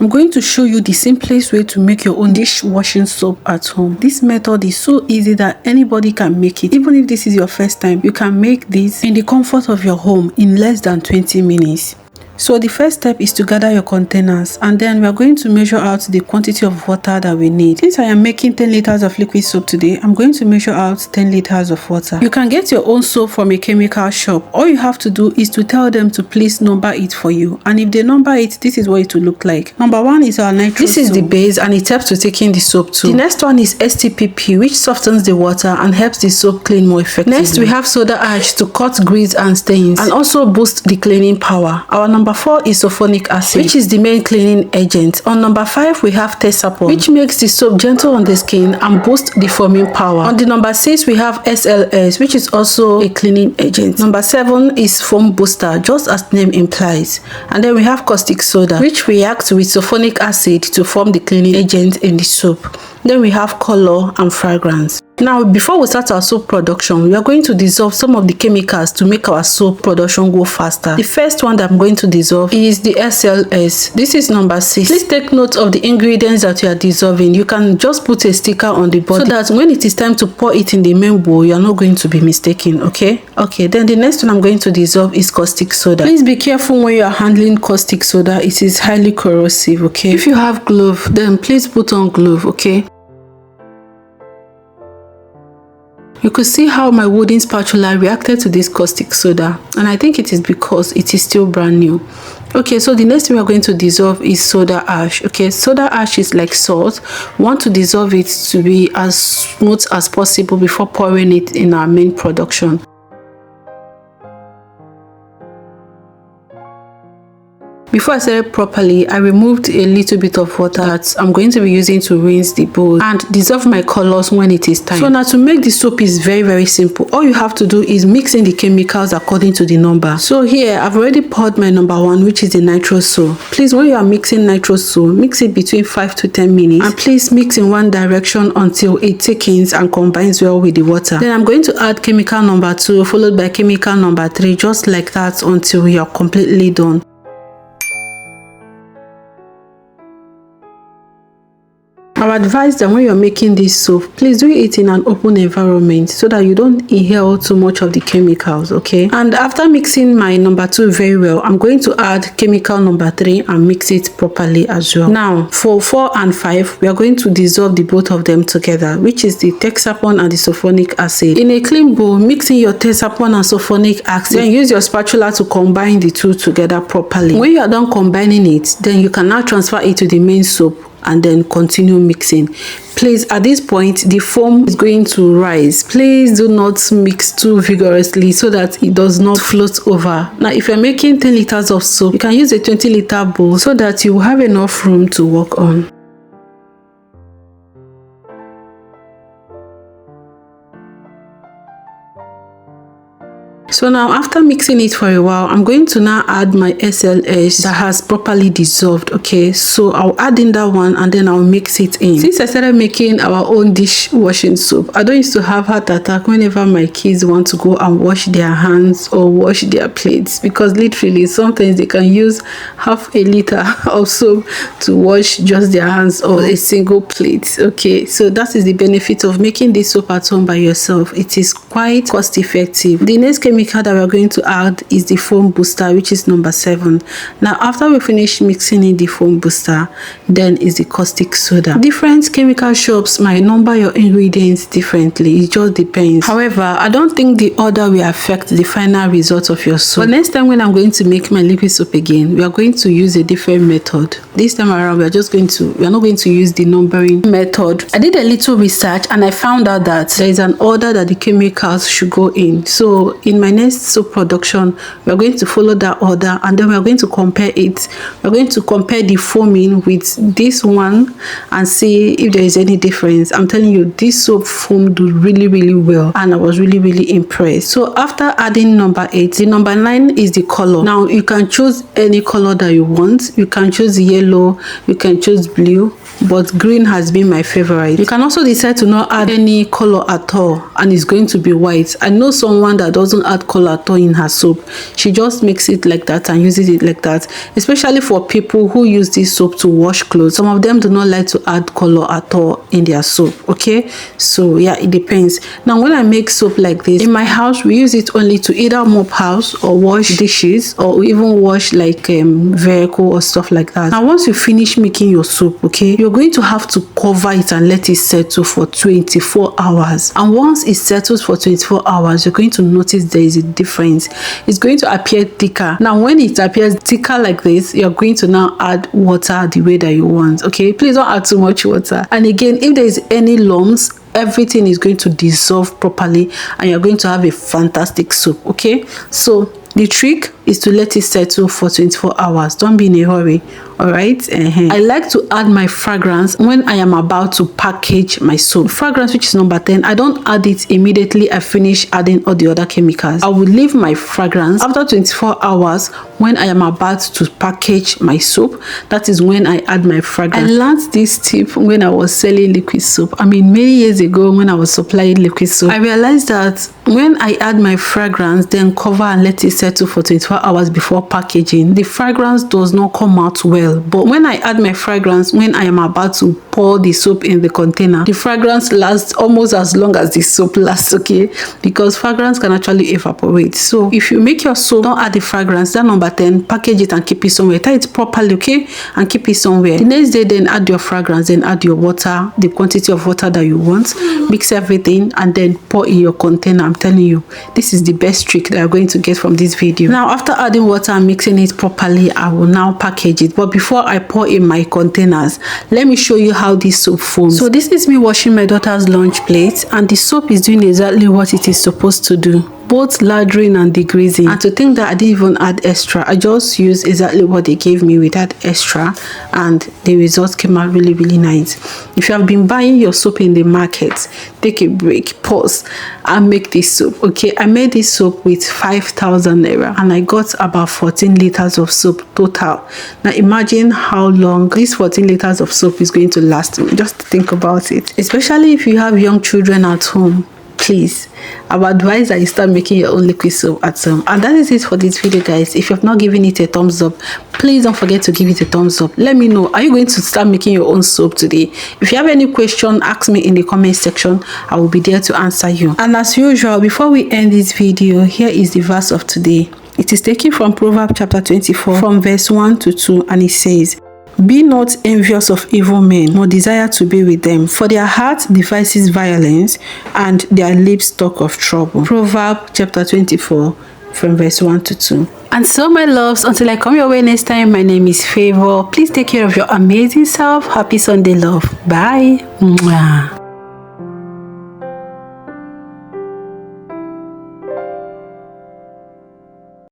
I'm going to show you the simplest way to make your own dishwashing soap at home. This method is so easy that anybody can make it. Even if this is your first time, you can make this in the comfort of your home in less than 20 minutes. So the first step is to gather your containers, and then we are going to measure out the quantity of water that we need. Since I am making 10 liters of liquid soap today, I'm going to measure out 10 liters of water. You can get your own soap from a chemical shop. All you have to do is to tell them to please number it for you, and if they number it, this is what it will look like. Number 1 is our nitro This is soap. the base and it helps to take in the soap too. The next one is STPP, which softens the water and helps the soap clean more effectively. Next we have soda ash to cut grease and stains and also boost the cleaning power. Our number 4 is sulfonic acid, which is the main cleaning agent. On number 5 we have Tesapon, which makes the soap gentle on the skin and boosts the foaming power. On the number 6 we have SLS, which is also a cleaning agent. Number 7 is foam booster, just as the name implies. And then we have caustic soda, which reacts with sulfonic acid to form the cleaning agent in the soap. Then we have color and fragrance. Now, before we start our soap production, we are going to dissolve some of the chemicals to make our soap production go faster. The first one that I'm going to dissolve is the SLS. This is number 6. Please take note of the ingredients that you are dissolving. You can just put a sticker on the bottle so that when it is time to pour it in the main bowl, you are not going to be mistaken, okay? Okay, then the next one I'm going to dissolve is caustic soda. Please be careful when you are handling caustic soda. It is highly corrosive, okay? If you have glove, then please put on glove, okay? You could see how my wooden spatula reacted to this caustic soda, and I think it is because it is still brand new. Okay, so the next thing we are going to dissolve is soda ash. Okay, soda ash is like salt. We want to dissolve it to be as smooth as possible before pouring it in our main production. Before I started properly, I removed a little bit of water that I'm going to be using to rinse the bowl and dissolve my colors when it is time. So now to make the soap is very simple. All you have to do is mix in the chemicals according to the number. So here I've already poured my number 1, which is the nitro soap. Please, when you are mixing nitro soap, mix it between 5 to 10 minutes, and please mix in one direction until it thickens and combines well with the water. Then I'm going to add chemical number 2 followed by chemical number 3, just like that until you're completely done. I advise that when you're making this soap, please do it in an open environment so that you don't inhale too much of the chemicals, okay? And after mixing my number 2 very well, I'm going to add chemical number 3 and mix it properly as well. Now, for 4 and 5, we are going to dissolve the both of them together, which is the Texapon and the sulfonic acid. In a clean bowl, mix in your Texapon and sulfonic acid, then use your spatula to combine the two together properly. When you are done combining it, then you can now transfer it to the main soap and then continue mixing. Please, at this point the foam is going to rise. Please do not mix too vigorously so that it does not float over. Now if you're making 10 liters of soap, you can use a 20-liter bowl so that you will have enough room to work on. So now after mixing it for a while, I'm going to now add my SLS that has properly dissolved, okay? So I'll add in that one and then I'll mix it in. Since I started making our own dishwashing soap, I don't used to have heart attack whenever my kids want to go and wash their hands or wash their plates, because literally sometimes they can use half a liter of soap to wash just their hands or a single plate, okay? So that is the benefit of making this soap at home by yourself. It is quite cost effective. The next chemical that we're going to add is the foam booster, which is number 7. Now after we finish mixing in the foam booster, then is the caustic soda. Different chemical shops might number your ingredients differently. It just depends. However, I don't think the order will affect the final result of your soap. But next time when I'm going to make my liquid soap again, we are going to use a different method. This time around we are not going to use the numbering method. I did a little research and I found out that there is an order that the chemicals should go in. So in my next soap production, we are going to follow that order, and then we are going to compare it. We're going to compare the foaming with this one and see if there is any difference. I'm telling you, this soap foamed really well and I was really impressed. So after adding number 8, the number 9 is the color. Now you can choose any color that you want. You can choose yellow, you can choose blue, but green has been my favorite. You can also decide to not add any color at all and it's going to be white. I know someone that doesn't add color at all in her soap. She just makes it like that and uses it like that, especially for people who use this soap to wash clothes. Some of them do not like to add color at all in their soap. Okay, so yeah, it depends. Now when I make soap like this in my house, we use it only to either mop house or wash dishes or even wash like vehicle or stuff like that. Now once you finish making your soap, okay, you're going to have to cover it and let it settle for 24 hours. And once it settles for 24 hours, you're going to notice there is a difference. It's going to appear thicker. Now when it appears thicker like this, you're going to now add water the way that you want. Okay, please don't add too much water. And again, if there is any lumps, everything is going to dissolve properly and you're going to have a fantastic soap. Okay, so the trick is to let it settle for 24 hours. Don't be in a hurry. All right. I like to add my fragrance when I am about to package my soap. Fragrance, which is number 10, I don't add it immediately I finish adding all the other chemicals. I will leave my fragrance after 24 hours when I am about to package my soap. That is when I add my fragrance. I learned this tip when I was selling liquid soap. I mean, many years ago when I was supplying liquid soap. I realized that when I add my fragrance, then cover and let it settle for 24 hours before packaging, the fragrance does not come out well. But when I add my fragrance when I am about to pour the soap in the container, the fragrance lasts almost as long as the soap lasts. Okay, because fragrance can actually evaporate. So if you make your soap, don't add the fragrance. That number 10, package it and keep it somewhere. Tie it properly, okay, and keep it somewhere. The next day, then add your fragrance, then add your water, the quantity of water that you want, mix everything and then pour in your container. I'm telling you, this is the best trick that you're going to get from this video. Now after adding water and mixing it properly, I will now package it. But before I pour in my containers, let me show you how this soap foams. So this is me washing my daughter's lunch plate, and the soap is doing exactly what it is supposed to do, both lathering and degreasing. And to think that I didn't even add extra, I just used exactly what they gave me without extra, and the results came out really, really nice. If you have been buying your soap in the market, take a break, pause, and make this soap. Okay, I made this soap with 5,000 naira and I got about 14 liters of soap total. Now imagine how long this 14 liters of soap is going to last me. Just think about it, especially if you have young children at home. Please, I would advise that you start making your own liquid soap at home. And that is it for this video, guys. If you have not given it a thumbs up, please don't forget to give it a thumbs up. Let me know, are you going to start making your own soap today? If you have any question, ask me in the comment section. I will be there to answer you. And as usual, before we end this video, here is the verse of today. It is taken from Proverbs chapter 24 from verse 1 to 2, and it says, "Be not envious of evil men, nor desire to be with them, for their heart devises violence, and their lips talk of trouble." Proverbs chapter 24 from verse 1 to 2. And so, my loves, until I come your way next time, my name is Favor. Please take care of your amazing self. Happy Sunday, love. Bye. Mwah.